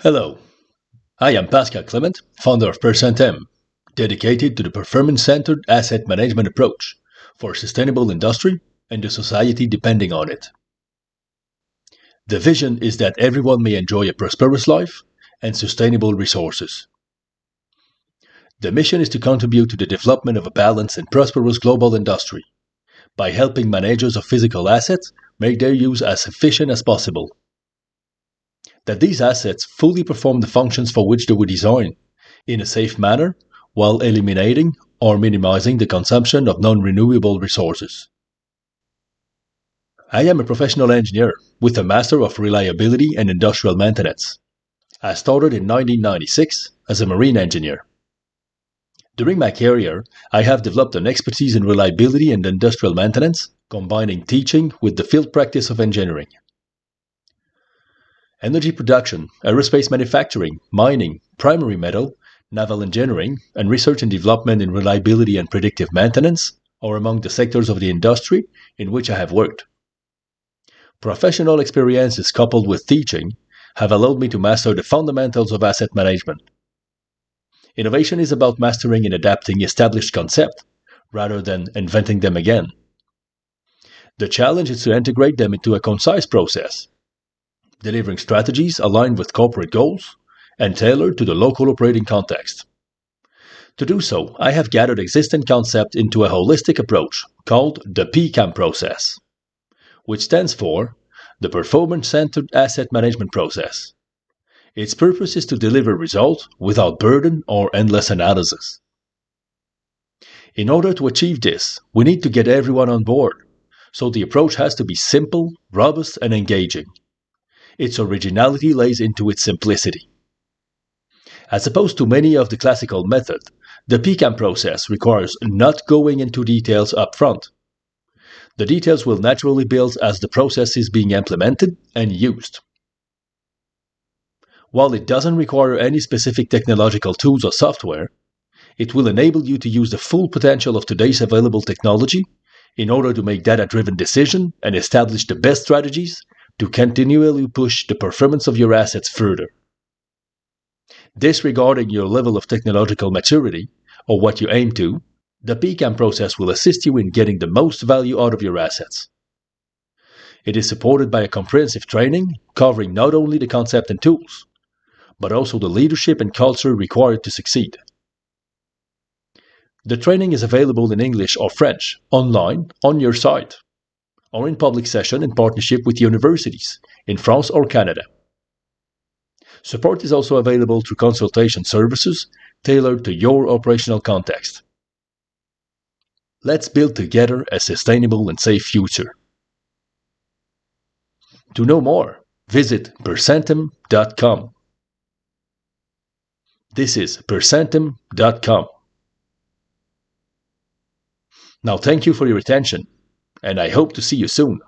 Hello, I am Pascal Clement, founder of PERCENTAM, dedicated to the performance-centered asset management approach for sustainable industry and the society depending on it. The vision is that everyone may enjoy a prosperous life and sustainable resources. The mission is to contribute to the development of a balanced and prosperous global industry by helping managers of physical assets make their use as efficient as possible. That these assets fully perform the functions for which they were designed in a safe manner while eliminating or minimizing the consumption of non-renewable resources. I am a professional engineer with a Master of Reliability and Industrial Maintenance. I started in 1996 as a marine engineer. During my career, I have developed an expertise in reliability and industrial maintenance, combining teaching with the field practice of engineering. Energy production, aerospace manufacturing, mining, primary metal, naval engineering, and research and development in reliability and predictive maintenance are among the sectors of the industry in which I have worked. Professional experiences coupled with teaching have allowed me to master the fundamentals of asset management. Innovation is about mastering and adapting established concepts rather than inventing them again. The challenge is to integrate them into a concise process, delivering strategies aligned with corporate goals and tailored to the local operating context. To do so, I have gathered existing concepts into a holistic approach called the PERCENTAM process, which stands for the Performance-Centered Asset Management Process. Its purpose is to deliver results without burden or endless analysis. In order to achieve this, we need to get everyone on board, so the approach has to be simple, robust, and engaging. Its originality lays into its simplicity. As opposed to many of the classical methods, the PERCENTAM process requires not going into details up front. The details will naturally build as the process is being implemented and used. While it doesn't require any specific technological tools or software, it will enable you to use the full potential of today's available technology in order to make data-driven decisions and establish the best strategies to continually push the performance of your assets further. Disregarding your level of technological maturity or what you aim to, the PERCENTAM process will assist you in getting the most value out of your assets. It is supported by a comprehensive training covering not only the concept and tools, but also the leadership and culture required to succeed. The training is available in English or French, online, on your site, or in public session in partnership with universities in France or Canada. Support is also available through consultation services tailored to your operational context. Let's build together a sustainable and safe future. To know more, visit PERCENTAM.com. This is PERCENTAM.com. Now thank you for your attention, and I hope to see you soon.